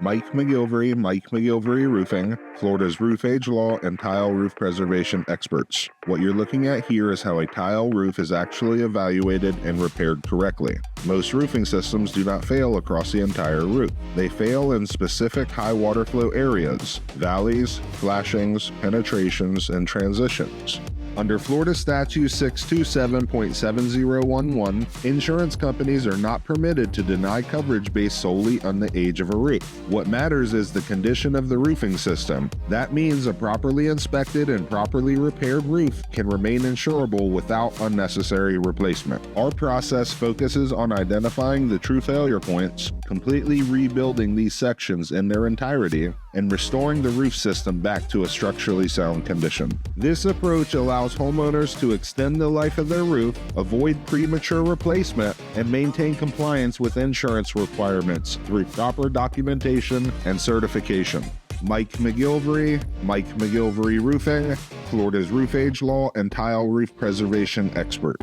Mike McGilvery Roofing, Florida's roof age law and tile roof preservation experts. What you're looking at here is how a tile roof is actually evaluated and repaired correctly. Most roofing systems do not fail across the entire roof. They fail in specific high water flow areas, valleys, flashings, penetrations, and transitions. Under Florida Statute 627.7011, insurance companies are not permitted to deny coverage based solely on the age of a roof. What matters is the condition of the roofing system. That means a properly inspected and properly repaired roof can remain insurable without unnecessary replacement. Our process focuses on identifying the true failure points, completely rebuilding these sections in their entirety, and restoring the roof system back to a structurally sound condition. This approach allows homeowners to extend the life of their roof, avoid premature replacement, and maintain compliance with insurance requirements through proper documentation and certification. Mike McGilvery Roofing, Florida's roof age law and tile roof preservation expert.